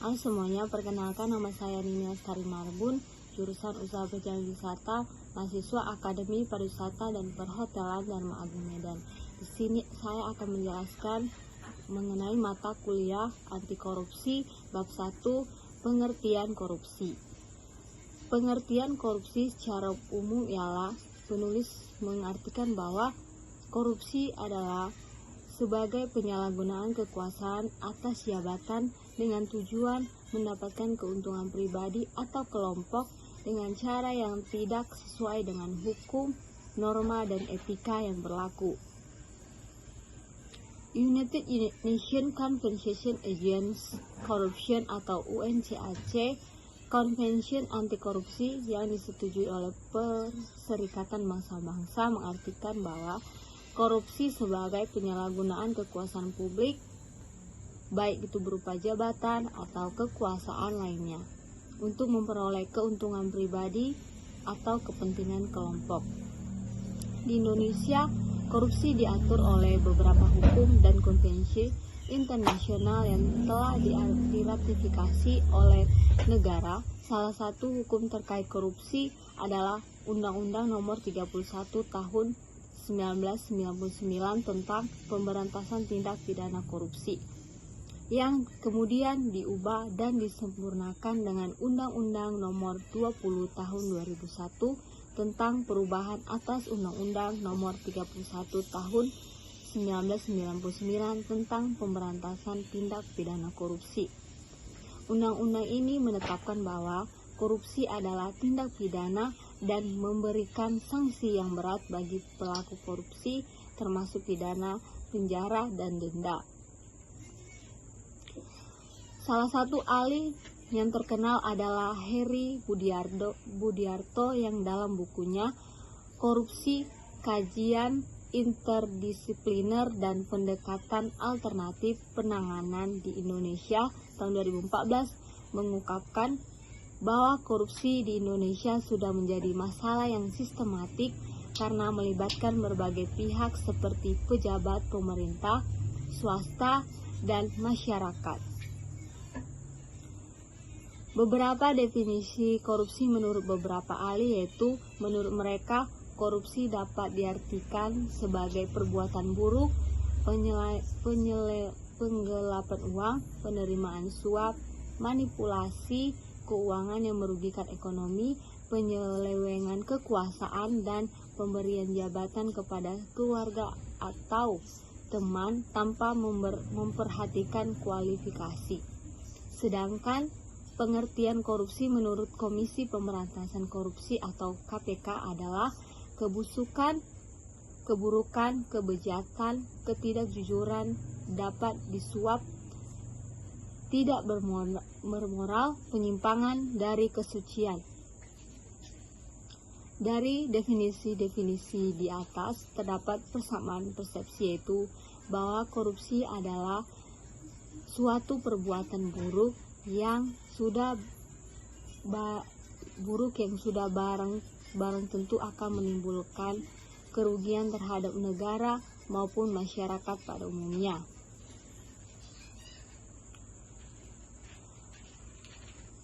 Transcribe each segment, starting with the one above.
Halo semuanya, perkenalkan nama saya Nini Lestari Marbun, jurusan Usaha Perjalanan Wisata, mahasiswa Akademi Pariwisata dan Perhotelan Dharma Agung Medan. Di sini saya akan menjelaskan mengenai mata kuliah anti korupsi bab 1, pengertian korupsi. Pengertian korupsi secara umum ialah penulis mengartikan bahwa korupsi adalah sebagai penyalahgunaan kekuasaan atas jabatan dengan tujuan mendapatkan keuntungan pribadi atau kelompok dengan cara yang tidak sesuai dengan hukum, norma, dan etika yang berlaku. United Nations Convention Against Corruption atau UNCAC, Konvensi Anti Korupsi yang disetujui oleh Perserikatan Bangsa-Bangsa mengartikan bahwa korupsi sebagai penyalahgunaan kekuasaan publik, baik itu berupa jabatan atau kekuasaan lainnya, untuk memperoleh keuntungan pribadi atau kepentingan kelompok. Di Indonesia, korupsi diatur oleh beberapa hukum dan konvensi internasional yang telah diratifikasi oleh negara. Salah satu hukum terkait korupsi adalah Undang-Undang Nomor 31 Tahun 1999 tentang pemberantasan tindak pidana korupsi, yang kemudian diubah dan disempurnakan dengan Undang-Undang Nomor 20 Tahun 2001 tentang perubahan atas Undang-Undang Nomor 31 Tahun 1999 tentang pemberantasan tindak pidana korupsi. Undang-undang ini menetapkan bahwa korupsi adalah tindak pidana dan memberikan sanksi yang berat bagi pelaku korupsi, termasuk pidana, penjara, dan denda. Salah satu ahli yang terkenal adalah Heri Budiarto yang dalam bukunya Korupsi, Kajian Interdisipliner dan Pendekatan Alternatif Penanganan di Indonesia tahun 2014 mengungkapkan bahwa korupsi di Indonesia sudah menjadi masalah yang sistematik karena melibatkan berbagai pihak seperti pejabat pemerintah, swasta, dan masyarakat. Beberapa definisi korupsi menurut beberapa ahli yaitu, menurut mereka, korupsi dapat diartikan sebagai perbuatan buruk, penggelapan uang, penerimaan suap, manipulasi keuangan yang merugikan ekonomi, penyelewengan kekuasaan, dan pemberian jabatan kepada keluarga atau teman tanpa memperhatikan kualifikasi. Sedangkan pengertian korupsi menurut Komisi Pemberantasan Korupsi atau KPK adalah kebusukan, keburukan, kebejatan, ketidakjujuran, dapat disuap, tidak bermoral, penyimpangan dari kesucian. Dari definisi-definisi di atas terdapat persamaan persepsi, yaitu bahwa korupsi adalah suatu perbuatan buruk yang sudah barang tentu akan menimbulkan kerugian terhadap negara maupun masyarakat pada umumnya.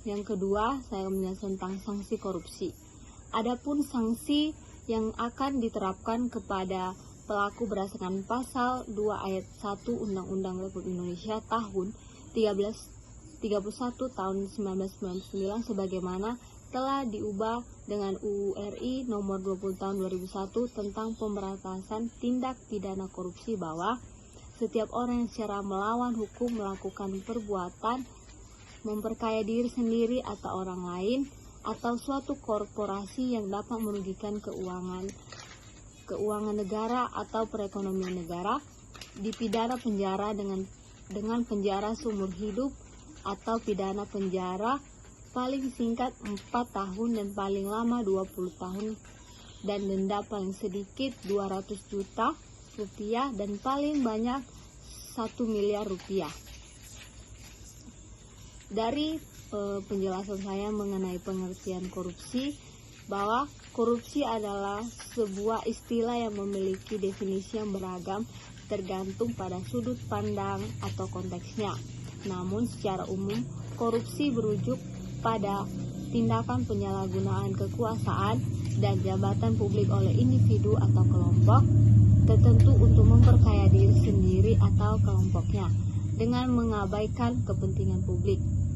Yang kedua, saya menjelaskan tentang sanksi korupsi. Adapun sanksi yang akan diterapkan kepada pelaku berdasarkan pasal 2 ayat 1 Undang-Undang Republik Indonesia tahun 31 tahun 1999 sebagaimana telah diubah dengan UU RI nomor 20 tahun 2001 tentang pemberantasan tindak pidana korupsi, bahwa setiap orang yang secara melawan hukum melakukan perbuatan memperkaya diri sendiri atau orang lain atau suatu korporasi yang dapat merugikan keuangan negara atau perekonomian negara, dipidana penjara dengan penjara seumur hidup atau pidana penjara paling singkat 4 tahun dan paling lama 20 tahun dan denda paling sedikit 200 juta rupiah dan paling banyak 1 miliar rupiah. Dari penjelasan saya mengenai pengertian korupsi, bahwa korupsi adalah sebuah istilah yang memiliki definisi yang beragam tergantung pada sudut pandang atau konteksnya. Namun secara umum, Korupsi berujuk pada tindakan penyalahgunaan kekuasaan dan jabatan publik oleh individu atau kelompok tertentu untuk memperkaya diri sendiri atau kelompoknya dengan mengabaikan kepentingan publik.